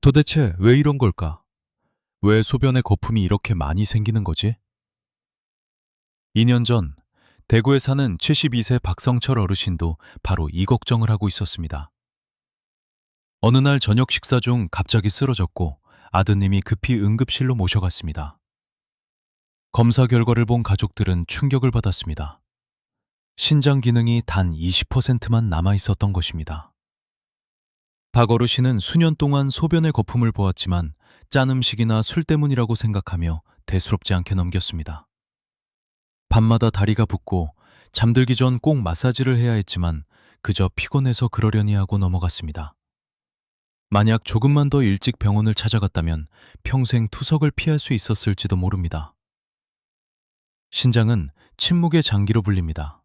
도대체 왜 이런 걸까? 왜 소변에 거품이 이렇게 많이 생기는 거지? 2년 전 대구에 사는 72세 박성철 어르신도 바로 이 걱정을 하고 있었습니다. 어느 날 저녁 식사 중 갑자기 쓰러졌고 아드님이 급히 응급실로 모셔갔습니다. 검사 결과를 본 가족들은 충격을 받았습니다. 신장 기능이 단 20%만 남아 있었던 것입니다. 박 어르신은 수년 동안 소변의 거품을 보았지만 짠 음식이나 술 때문이라고 생각하며 대수롭지 않게 넘겼습니다. 밤마다 다리가 붓고 잠들기 전 꼭 마사지를 해야 했지만 그저 피곤해서 그러려니 하고 넘어갔습니다. 만약 조금만 더 일찍 병원을 찾아갔다면 평생 투석을 피할 수 있었을지도 모릅니다. 신장은 침묵의 장기로 불립니다.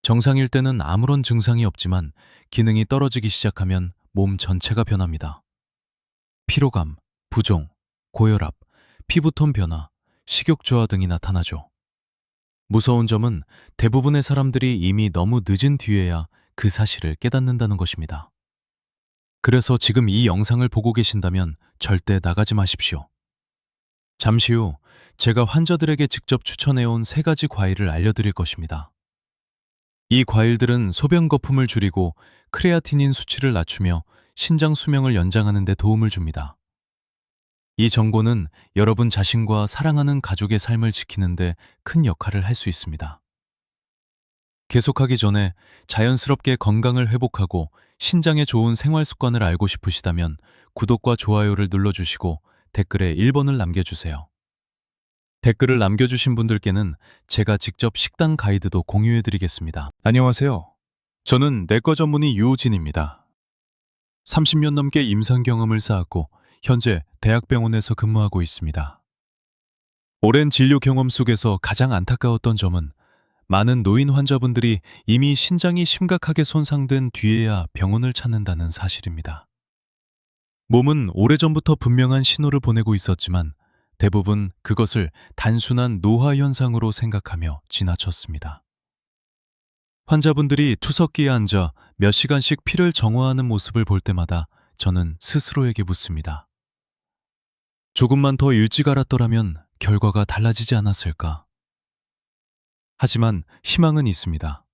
정상일 때는 아무런 증상이 없지만 기능이 떨어지기 시작하면 몸 전체가 변합니다. 피로감, 부종, 고혈압, 피부톤 변화, 식욕 저하 등이 나타나죠. 무서운 점은 대부분의 사람들이 이미 너무 늦은 뒤에야 그 사실을 깨닫는다는 것입니다. 그래서 지금 이 영상을 보고 계신다면 절대 나가지 마십시오. 잠시 후 제가 환자들에게 직접 추천해온 3가지 과일을 알려드릴 것입니다. 이 과일들은 소변 거품을 줄이고 크레아티닌 수치를 낮추며 신장 수명을 연장하는 데 도움을 줍니다. 이 정보는 여러분 자신과 사랑하는 가족의 삶을 지키는 데 큰 역할을 할 수 있습니다. 계속하기 전에 자연스럽게 건강을 회복하고 신장에 좋은 생활 습관을 알고 싶으시다면 구독과 좋아요를 눌러주시고 댓글에 1번을 남겨주세요. 댓글을 남겨주신 분들께는 제가 직접 식단 가이드도 공유해드리겠습니다. 안녕하세요. 저는 내과 전문의 유호진입니다. 30년 넘게 임상 경험을 쌓았고 현재 대학병원에서 근무하고 있습니다. 오랜 진료 경험 속에서 가장 안타까웠던 점은 많은 노인 환자분들이 이미 신장이 심각하게 손상된 뒤에야 병원을 찾는다는 사실입니다. 몸은 오래전부터 분명한 신호를 보내고 있었지만 대부분 그것을 단순한 노화 현상으로 생각하며 지나쳤습니다. 환자분들이 투석기에 앉아 몇 시간씩 피를 정화하는 모습을 볼 때마다 저는 스스로에게 묻습니다. 조금만 더 일찍 알았더라면 결과가 달라지지 않았을까? 하지만 희망은 있습니다.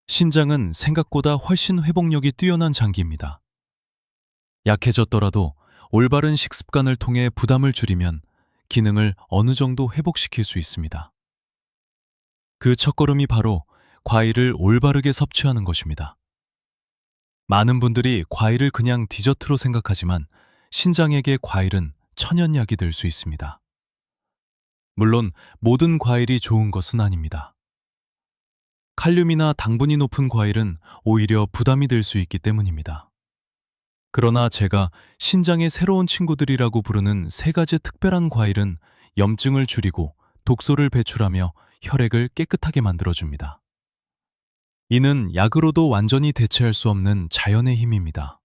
신장은 생각보다 훨씬 회복력이 뛰어난 장기입니다. 약해졌더라도 올바른 식습관을 통해 부담을 줄이면 기능을 어느 정도 회복시킬 수 있습니다. 그 첫걸음이 바로 과일을 올바르게 섭취하는 것입니다. 많은 분들이 과일을 그냥 디저트로 생각하지만 신장에게 과일은 천연약이 될 수 있습니다. 물론 모든 과일이 좋은 것은 아닙니다. 칼륨이나 당분이 높은 과일은 오히려 부담이 될 수 있기 때문입니다. 그러나 제가 신장의 새로운 친구들이라고 부르는 3가지 특별한 과일은 염증을 줄이고 독소를 배출하며 혈액을 깨끗하게 만들어줍니다. 이는 약으로도 완전히 대체할 수 없는 자연의 힘입니다.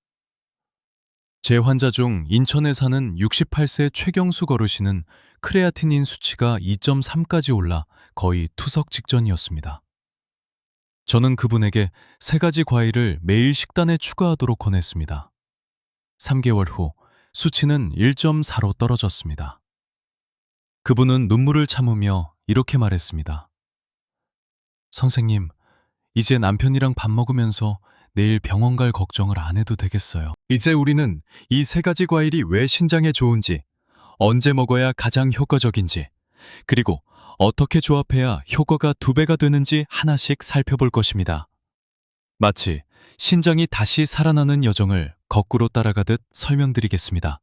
제 환자 중 인천에 사는 68세 최경숙 어르신은 크레아티닌 수치가 2.3까지 올라 거의 투석 직전이었습니다. 저는 그분에게 3가지 과일을 매일 식단에 추가하도록 권했습니다. 3개월 후 수치는 1.4로 떨어졌습니다. 그분은 눈물을 참으며 이렇게 말했습니다. 선생님, 이제 남편이랑 밥 먹으면서 내일 병원 갈 걱정을 안 해도 되겠어요. 이제 우리는 이 3가지 과일이 왜 신장에 좋은지, 언제 먹어야 가장 효과적인지, 그리고 어떻게 조합해야 효과가 2배가 되는지 하나씩 살펴볼 것입니다. 마치 신장이 다시 살아나는 여정을 거꾸로 따라가듯 설명드리겠습니다.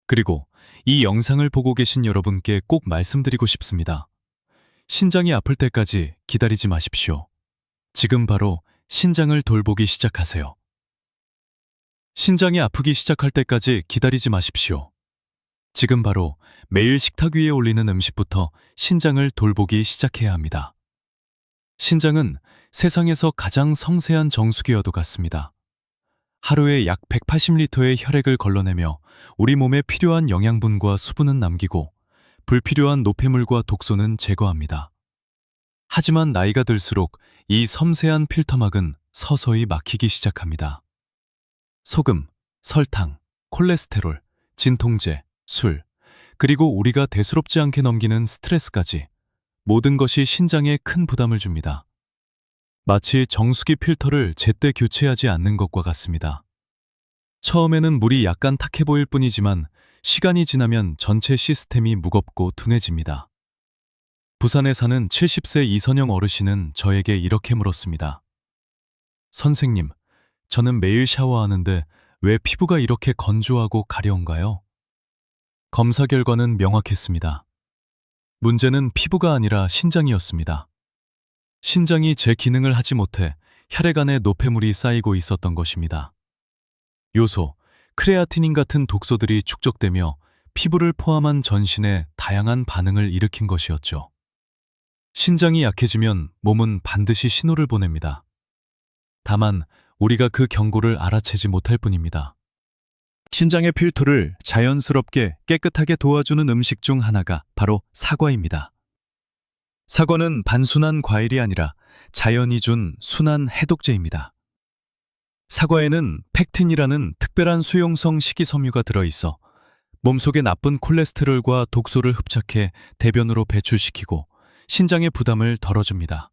그리고 이 영상을 보고 계신 여러분께 꼭 말씀드리고 싶습니다. 신장이 아플 때까지 기다리지 마십시오. 지금 바로 신장을 돌보기 시작하세요. 신장이 아프기 시작할 때까지 기다리지 마십시오. 지금 바로 매일 식탁 위에 올리는 음식부터 신장을 돌보기 시작해야 합니다. 신장은 세상에서 가장 섬세한 정수기와도 같습니다. 하루에 약 180리터의 혈액을 걸러내며 우리 몸에 필요한 영양분과 수분은 남기고 불필요한 노폐물과 독소는 제거합니다. 하지만 나이가 들수록 이 섬세한 필터막은 서서히 막히기 시작합니다. 소금, 설탕, 콜레스테롤, 진통제, 술, 그리고 우리가 대수롭지 않게 넘기는 스트레스까지 모든 것이 신장에 큰 부담을 줍니다. 마치 정수기 필터를 제때 교체하지 않는 것과 같습니다. 처음에는 물이 약간 탁해 보일 뿐이지만 시간이 지나면 전체 시스템이 무겁고 둔해집니다. 부산에 사는 70세 이선영 어르신은 저에게 이렇게 물었습니다. 선생님, 저는 매일 샤워하는데 왜 피부가 이렇게 건조하고 가려운가요? 검사 결과는 명확했습니다. 문제는 피부가 아니라 신장이었습니다. 신장이 제 기능을 하지 못해 혈액 안에 노폐물이 쌓이고 있었던 것입니다. 요소, 크레아티닌 같은 독소들이 축적되며 피부를 포함한 전신에 다양한 반응을 일으킨 것이었죠. 신장이 약해지면 몸은 반드시 신호를 보냅니다. 다만 우리가 그 경고를 알아채지 못할 뿐입니다. 신장의 필터를 자연스럽게 깨끗하게 도와주는 음식 중 하나가 바로 사과입니다. 사과는 단순한 과일이 아니라 자연이 준 순한 해독제입니다. 사과에는 펙틴이라는 특별한 수용성 식이섬유가 들어있어 몸속의 나쁜 콜레스테롤과 독소를 흡착해 대변으로 배출시키고 신장의 부담을 덜어줍니다.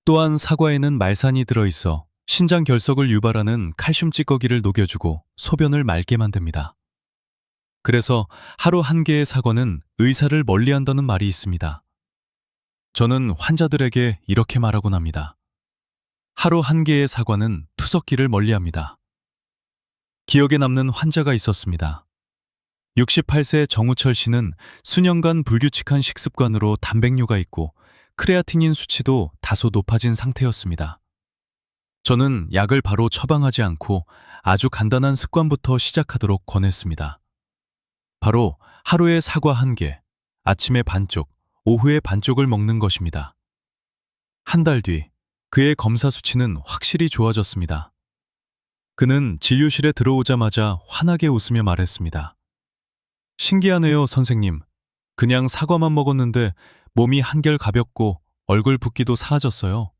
또한 사과에는 말산이 들어있어 신장 결석을 유발하는 칼슘 찌꺼기를 녹여주고 소변을 맑게 만듭니다. 그래서 하루 한 개의 사과는 의사를 멀리한다는 말이 있습니다. 저는 환자들에게 이렇게 말하곤 합니다. 하루 한 개의 사과는 투석기를 멀리합니다. 기억에 남는 환자가 있었습니다. 68세 정우철 씨는 수년간 불규칙한 식습관으로 단백뇨가 있고 크레아티닌 수치도 다소 높아진 상태였습니다. 저는 약을 바로 처방하지 않고 아주 간단한 습관부터 시작하도록 권했습니다. 바로 하루에 사과 한 개, 아침에 반쪽, 오후에 반쪽을 먹는 것입니다. 한 달 뒤, 그의 검사 수치는 확실히 좋아졌습니다. 그는 진료실에 들어오자마자 환하게 웃으며 말했습니다. 신기하네요, 선생님. 그냥 사과만 먹었는데 몸이 한결 가볍고 얼굴 붓기도 사라졌어요.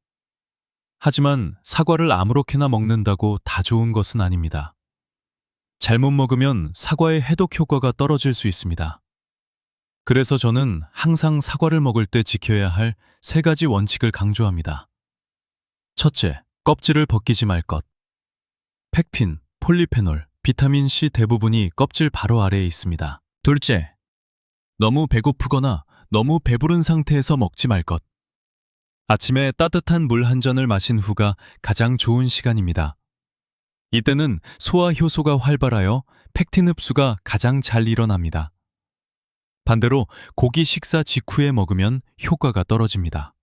하지만 사과를 아무렇게나 먹는다고 다 좋은 것은 아닙니다. 잘못 먹으면 사과의 해독 효과가 떨어질 수 있습니다. 그래서 저는 항상 사과를 먹을 때 지켜야 할 3가지 원칙을 강조합니다. 첫째, 껍질을 벗기지 말 것. 펙틴, 폴리페놀, 비타민C 대부분이 껍질 바로 아래에 있습니다. 둘째, 너무 배고프거나 너무 배부른 상태에서 먹지 말 것. 아침에 따뜻한 물 한 잔을 마신 후가 가장 좋은 시간입니다. 이때는 소화 효소가 활발하여 펙틴 흡수가 가장 잘 일어납니다. 반대로 고기 식사 직후에 먹으면 효과가 떨어집니다.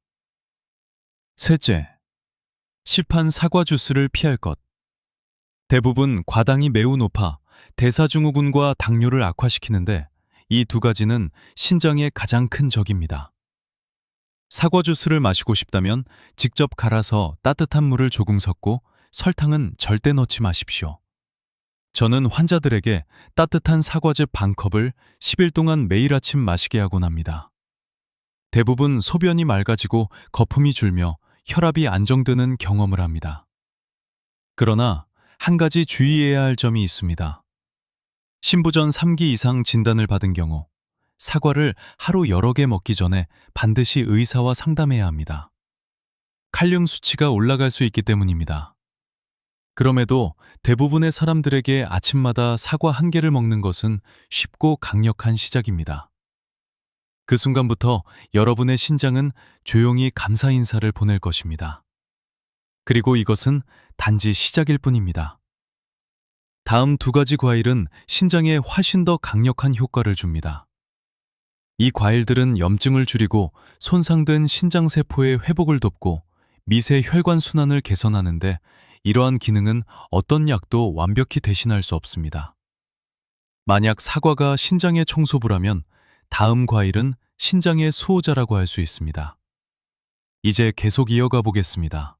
셋째, 시판 사과 주스를 피할 것. 대부분 과당이 매우 높아 대사증후군과 당뇨를 악화시키는데 이 2가지는 신장의 가장 큰 적입니다. 사과 주스를 마시고 싶다면 직접 갈아서 따뜻한 물을 조금 섞고 설탕은 절대 넣지 마십시오. 저는 환자들에게 따뜻한 사과즙 반컵을 10일 동안 매일 아침 마시게 하곤 합니다. 대부분 소변이 맑아지고 거품이 줄며 혈압이 안정되는 경험을 합니다. 그러나 한 가지 주의해야 할 점이 있습니다. 신부전 3기 이상 진단을 받은 경우 사과를 하루 여러 개 먹기 전에 반드시 의사와 상담해야 합니다. 칼륨 수치가 올라갈 수 있기 때문입니다. 그럼에도 대부분의 사람들에게 아침마다 사과 한 개를 먹는 것은 쉽고 강력한 시작입니다. 그 순간부터 여러분의 신장은 조용히 감사 인사를 보낼 것입니다. 그리고 이것은 단지 시작일 뿐입니다. 다음 2가지 과일은 신장에 훨씬 더 강력한 효과를 줍니다. 이 과일들은 염증을 줄이고 손상된 신장세포의 회복을 돕고 미세 혈관 순환을 개선하는데 이러한 기능은 어떤 약도 완벽히 대신할 수 없습니다. 만약 사과가 신장의 청소부라면 다음 과일은 신장의 수호자라고 할 수 있습니다. 이제 계속 이어가 보겠습니다.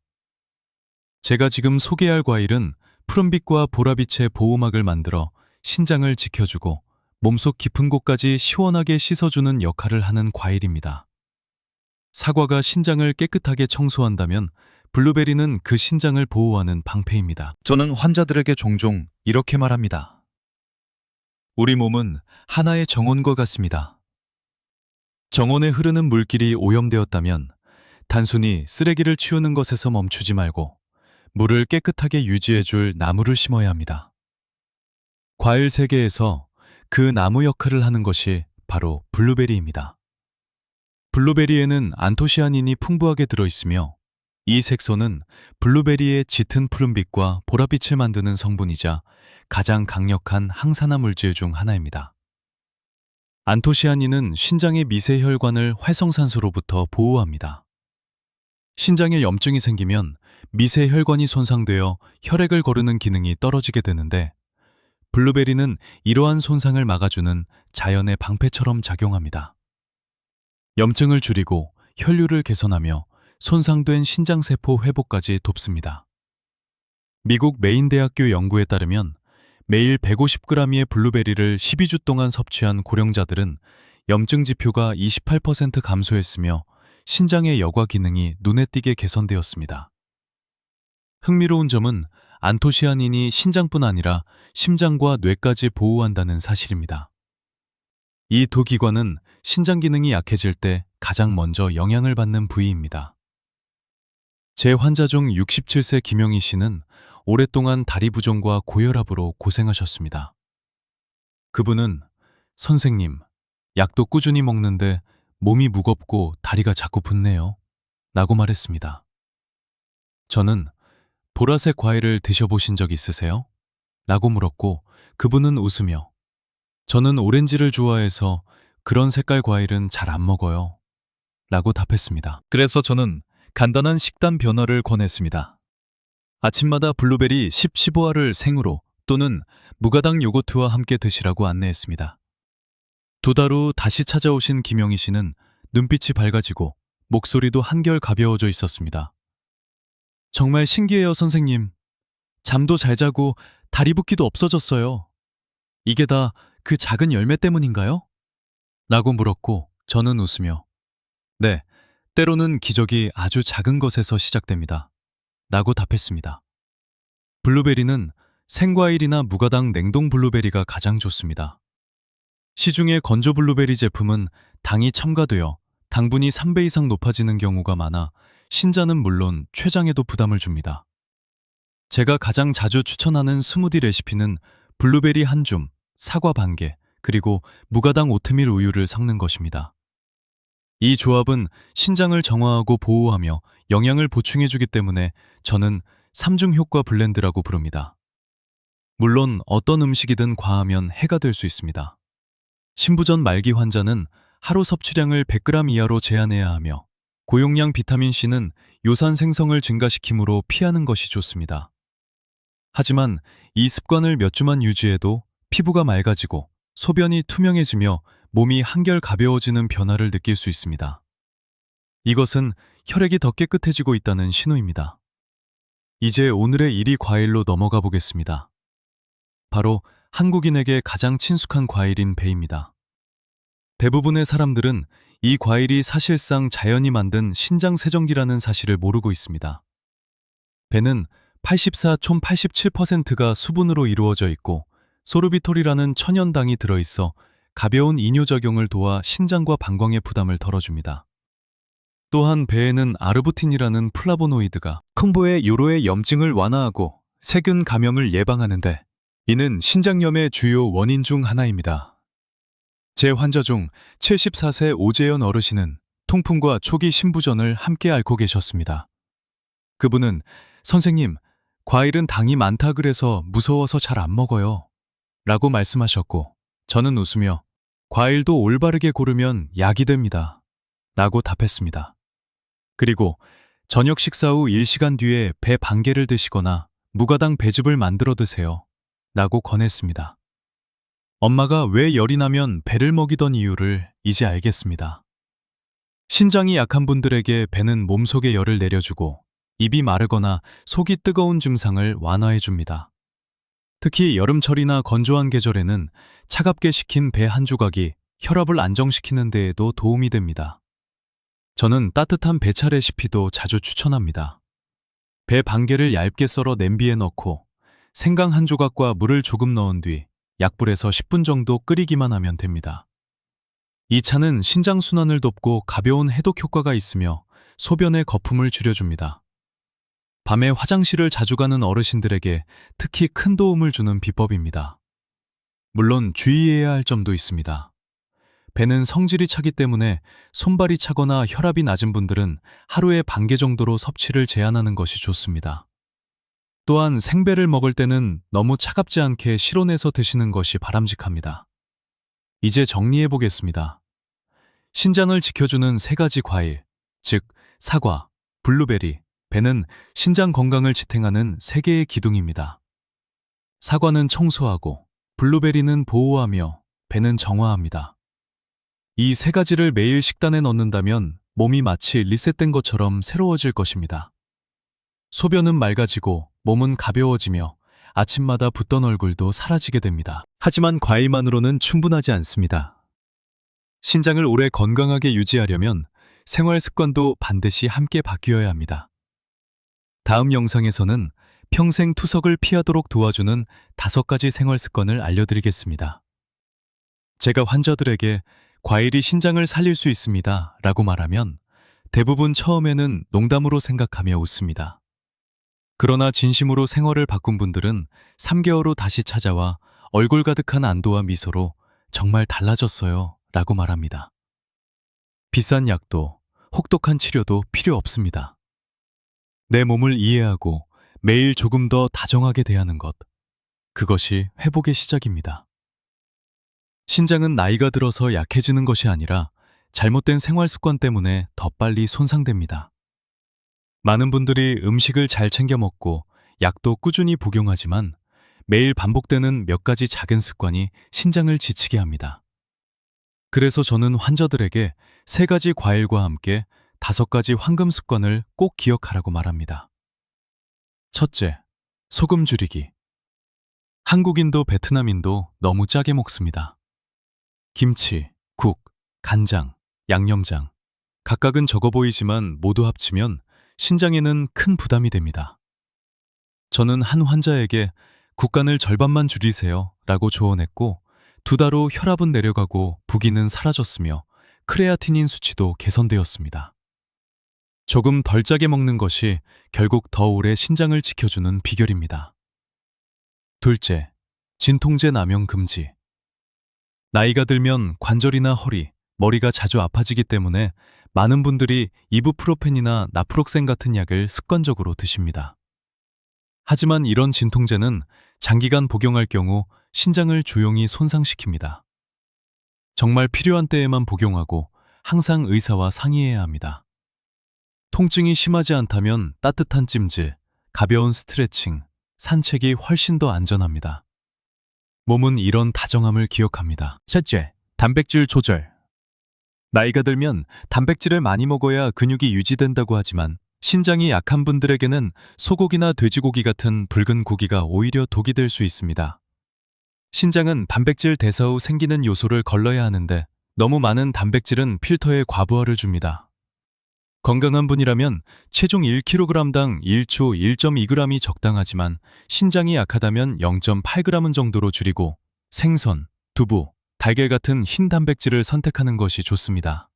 제가 지금 소개할 과일은 푸른빛과 보라빛의 보호막을 만들어 신장을 지켜주고 몸속 깊은 곳까지 시원하게 씻어주는 역할을 하는 과일입니다. 사과가 신장을 깨끗하게 청소한다면 블루베리는 그 신장을 보호하는 방패입니다. 저는 환자들에게 종종 이렇게 말합니다. 우리 몸은 하나의 정원과 같습니다. 정원에 흐르는 물길이 오염되었다면 단순히 쓰레기를 치우는 것에서 멈추지 말고 물을 깨끗하게 유지해줄 나무를 심어야 합니다. 과일 세계에서 그 나무 역할을 하는 것이 바로 블루베리입니다. 블루베리에는 안토시아닌이 풍부하게 들어있으며 이 색소는 블루베리의 짙은 푸른빛과 보랏빛을 만드는 성분이자 가장 강력한 항산화 물질 중 하나입니다. 안토시아닌은 신장의 미세 혈관을 활성산소로부터 보호합니다. 신장에 염증이 생기면 미세 혈관이 손상되어 혈액을 거르는 기능이 떨어지게 되는데 블루베리는 이러한 손상을 막아주는 자연의 방패처럼 작용합니다. 염증을 줄이고 혈류를 개선하며 손상된 신장세포 회복까지 돕습니다. 미국 메인대학교 연구에 따르면 매일 150g의 블루베리를 12주 동안 섭취한 고령자들은 염증 지표가 28% 감소했으며 신장의 여과 기능이 눈에 띄게 개선되었습니다. 흥미로운 점은 안토시아닌이 신장뿐 아니라 심장과 뇌까지 보호한다는 사실입니다. 이 두 기관은 신장 기능이 약해질 때 가장 먼저 영향을 받는 부위입니다. 제 환자 중 67세 김영희 씨는 오랫동안 다리 부종과 고혈압으로 고생하셨습니다. 그분은 "선생님, 약도 꾸준히 먹는데 몸이 무겁고 다리가 자꾸 붓네요." 라고 말했습니다. 저는 "보라색 과일을 드셔보신 적 있으세요?" 라고 물었고 그분은 웃으며 "저는 오렌지를 좋아해서 그런 색깔 과일은 잘 안 먹어요." 라고 답했습니다. 그래서 저는 간단한 식단 변화를 권했습니다. 아침마다 블루베리 10-15알을 생으로 또는 무가당 요거트와 함께 드시라고 안내했습니다. 2달 후 다시 찾아오신 김영희 씨는 눈빛이 밝아지고 목소리도 한결 가벼워져 있었습니다. "정말 신기해요, 선생님. 잠도 잘 자고 다리 붓기도 없어졌어요. 이게 다 그 작은 열매 때문인가요?" 라고 물었고 저는 웃으며 "네, 때로는 기적이 아주 작은 것에서 시작됩니다." 라고 답했습니다. 블루베리는 생과일이나 무가당 냉동 블루베리가 가장 좋습니다. 시중의 건조 블루베리 제품은 당이 첨가되어 당분이 3배 이상 높아지는 경우가 많아 신자는 물론 췌장에도 부담을 줍니다. 제가 가장 자주 추천하는 스무디 레시피는 블루베리 한 줌, 사과 반 개, 그리고 무가당 오트밀 우유를 섞는 것입니다. 이 조합은 신장을 정화하고 보호하며 영양을 보충해주기 때문에 저는 3중 효과 블렌드라고 부릅니다. 물론 어떤 음식이든 과하면 해가 될 수 있습니다. 신부전 말기 환자는 하루 섭취량을 100g 이하로 제한해야 하며 고용량 비타민C는 요산 생성을 증가시키므로 피하는 것이 좋습니다. 하지만 이 습관을 몇 주만 유지해도 피부가 맑아지고 소변이 투명해지며 몸이 한결 가벼워지는 변화를 느낄 수 있습니다. 이것은 혈액이 더 깨끗해지고 있다는 신호입니다. 이제 오늘의 1위 과일로 넘어가 보겠습니다. 바로 한국인에게 가장 친숙한 과일인 배입니다. 대부분의 사람들은 이 과일이 사실상 자연이 만든 신장 세정기라는 사실을 모르고 있습니다. 배는 84총 87%가 수분으로 이루어져 있고 소르비톨이라는 천연당이 들어있어 가벼운 이뇨작용을 도와 신장과 방광의 부담을 덜어줍니다. 또한 배에는 아르부틴이라는 플라보노이드가 콩보의 요로의 염증을 완화하고 세균 감염을 예방하는데 이는 신장염의 주요 원인 중 하나입니다. 제 환자 중 74세 오재현 어르신은 통풍과 초기 신부전을 함께 앓고 계셨습니다. 그분은 "선생님, 과일은 당이 많다 그래서 무서워서 잘 안 먹어요." 라고 말씀하셨고 저는 웃으며 "과일도 올바르게 고르면 약이 됩니다." 라고 답했습니다. 그리고 저녁 식사 후 1시간 뒤에 배 반 개를 드시거나 무가당 배즙을 만들어 드세요. 라고 권했습니다. 엄마가 왜 열이 나면 배를 먹이던 이유를 이제 알겠습니다. 신장이 약한 분들에게 배는 몸속에 열을 내려주고 입이 마르거나 속이 뜨거운 증상을 완화해줍니다. 특히 여름철이나 건조한 계절에는 차갑게 식힌 배 한 조각이 혈압을 안정시키는 데에도 도움이 됩니다. 저는 따뜻한 배차 레시피도 자주 추천합니다. 배 반 개를 얇게 썰어 냄비에 넣고 생강 한 조각과 물을 조금 넣은 뒤 약불에서 10분 정도 끓이기만 하면 됩니다. 이 차는 신장순환을 돕고 가벼운 해독 효과가 있으며 소변의 거품을 줄여줍니다. 밤에 화장실을 자주 가는 어르신들에게 특히 큰 도움을 주는 비법입니다. 물론 주의해야 할 점도 있습니다. 배는 성질이 차기 때문에 손발이 차거나 혈압이 낮은 분들은 하루에 반 개 정도로 섭취를 제한하는 것이 좋습니다. 또한 생배를 먹을 때는 너무 차갑지 않게 실온에서 드시는 것이 바람직합니다. 이제 정리해 보겠습니다. 신장을 지켜주는 세 가지 과일, 즉 사과, 블루베리, 배는 신장 건강을 지탱하는 세 개의 기둥입니다. 사과는 청소하고, 블루베리는 보호하며, 배는 정화합니다. 이 세 가지를 매일 식단에 넣는다면 몸이 마치 리셋된 것처럼 새로워질 것입니다. 소변은 맑아지고 몸은 가벼워지며 아침마다 붓던 얼굴도 사라지게 됩니다. 하지만 과일만으로는 충분하지 않습니다. 신장을 오래 건강하게 유지하려면 생활 습관도 반드시 함께 바뀌어야 합니다. 다음 영상에서는 평생 투석을 피하도록 도와주는 5가지 생활 습관을 알려드리겠습니다. 제가 환자들에게 과일이 신장을 살릴 수 있습니다 라고 말하면 대부분 처음에는 농담으로 생각하며 웃습니다. 그러나 진심으로 생활을 바꾼 분들은 3개월 후 다시 찾아와 얼굴 가득한 안도와 미소로 정말 달라졌어요 라고 말합니다. 비싼 약도 혹독한 치료도 필요 없습니다. 내 몸을 이해하고 매일 조금 더 다정하게 대하는 것, 그것이 회복의 시작입니다. 신장은 나이가 들어서 약해지는 것이 아니라 잘못된 생활 습관 때문에 더 빨리 손상됩니다. 많은 분들이 음식을 잘 챙겨 먹고 약도 꾸준히 복용하지만 매일 반복되는 몇 가지 작은 습관이 신장을 지치게 합니다. 그래서 저는 환자들에게 3가지 과일과 함께 5가지 황금 습관을 꼭 기억하라고 말합니다. 첫째, 소금 줄이기. 한국인도 베트남인도 너무 짜게 먹습니다. 김치, 국, 간장, 양념장. 각각은 적어 보이지만 모두 합치면 신장에는 큰 부담이 됩니다. 저는 한 환자에게 국간을 절반만 줄이세요 라고 조언했고 2달 후 혈압은 내려가고 부기는 사라졌으며 크레아티닌 수치도 개선되었습니다. 조금 덜 짜게 먹는 것이 결국 더 오래 신장을 지켜주는 비결입니다. 둘째, 진통제 남용 금지. 나이가 들면 관절이나 허리, 머리가 자주 아파지기 때문에 많은 분들이 이부프로펜이나 나프록센 같은 약을 습관적으로 드십니다. 하지만 이런 진통제는 장기간 복용할 경우 신장을 조용히 손상시킵니다. 정말 필요한 때에만 복용하고 항상 의사와 상의해야 합니다. 통증이 심하지 않다면 따뜻한 찜질, 가벼운 스트레칭, 산책이 훨씬 더 안전합니다. 몸은 이런 다정함을 기억합니다. 셋째, 단백질 조절. 나이가 들면 단백질을 많이 먹어야 근육이 유지된다고 하지만 신장이 약한 분들에게는 소고기나 돼지고기 같은 붉은 고기가 오히려 독이 될 수 있습니다. 신장은 단백질 대사 후 생기는 요소를 걸러야 하는데 너무 많은 단백질은 필터에 과부하를 줍니다. 건강한 분이라면 체중 1kg당 1초 1.2g이 적당하지만 신장이 약하다면 0.8g 정도로 줄이고 생선, 두부, 달걀 같은 흰 단백질을 선택하는 것이 좋습니다.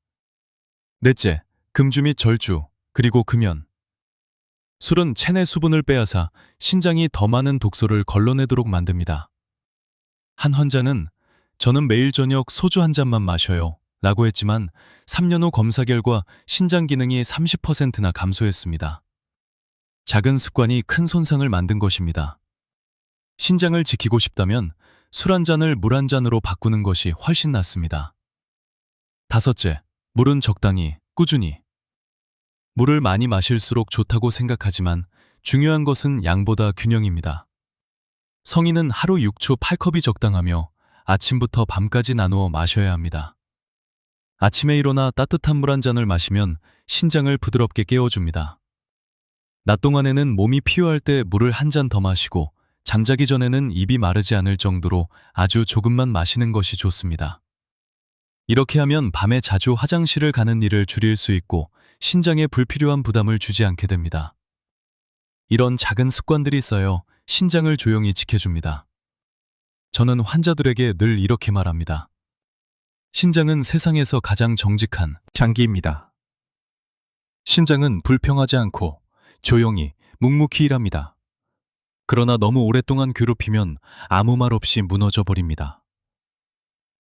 넷째, 금주 및 절주, 그리고 금연. 술은 체내 수분을 빼앗아 신장이 더 많은 독소를 걸러내도록 만듭니다. 한 환자는 저는 매일 저녁 소주 한 잔만 마셔요 라고 했지만 3년 후 검사 결과 신장 기능이 30%나 감소했습니다. 작은 습관이 큰 손상을 만든 것입니다. 신장을 지키고 싶다면 술 한 잔을 물 한 잔으로 바꾸는 것이 훨씬 낫습니다. 다섯째, 물은 적당히, 꾸준히. 물을 많이 마실수록 좋다고 생각하지만 중요한 것은 양보다 균형입니다. 성인은 하루 6초 8컵이 적당하며 아침부터 밤까지 나누어 마셔야 합니다. 아침에 일어나 따뜻한 물 한 잔을 마시면 신장을 부드럽게 깨워줍니다. 낮 동안에는 몸이 피로할 때 물을 한 잔 더 마시고 잠자기 전에는 입이 마르지 않을 정도로 아주 조금만 마시는 것이 좋습니다. 이렇게 하면 밤에 자주 화장실을 가는 일을 줄일 수 있고 신장에 불필요한 부담을 주지 않게 됩니다. 이런 작은 습관들이 쌓여 신장을 조용히 지켜줍니다. 저는 환자들에게 늘 이렇게 말합니다. 신장은 세상에서 가장 정직한 장기입니다. 신장은 불평하지 않고 조용히 묵묵히 일합니다. 그러나 너무 오랫동안 괴롭히면 아무 말 없이 무너져 버립니다.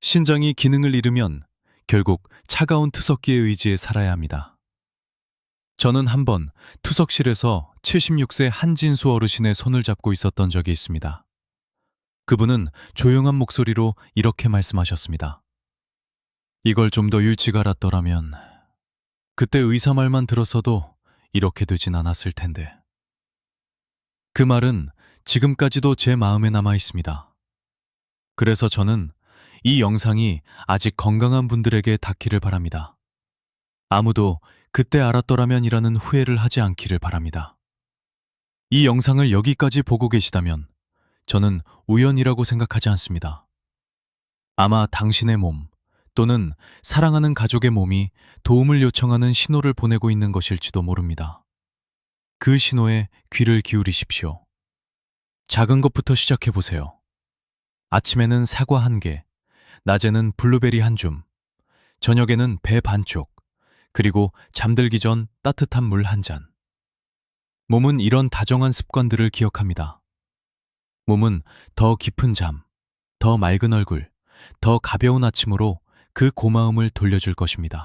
신장이 기능을 잃으면 결국 차가운 투석기의 의지에 살아야 합니다. 저는 한번 투석실에서 76세 한진수 어르신의 손을 잡고 있었던 적이 있습니다. 그분은 조용한 목소리로 이렇게 말씀하셨습니다. 이걸 좀 더 일찍 알았더라면 그때 의사 말만 들었어도 이렇게 되진 않았을 텐데. 그 말은 지금까지도 제 마음에 남아 있습니다. 그래서 저는 이 영상이 아직 건강한 분들에게 닿기를 바랍니다. 아무도 그때 알았더라면이라는 후회를 하지 않기를 바랍니다. 이 영상을 여기까지 보고 계시다면 저는 우연이라고 생각하지 않습니다. 아마 당신의 몸 또는 사랑하는 가족의 몸이 도움을 요청하는 신호를 보내고 있는 것일지도 모릅니다. 그 신호에 귀를 기울이십시오. 작은 것부터 시작해 보세요. 아침에는 사과 한 개, 낮에는 블루베리 한 줌, 저녁에는 배 반쪽, 그리고 잠들기 전 따뜻한 물 한 잔. 몸은 이런 다정한 습관들을 기억합니다. 몸은 더 깊은 잠, 더 맑은 얼굴, 더 가벼운 아침으로 그 고마움을 돌려줄 것입니다.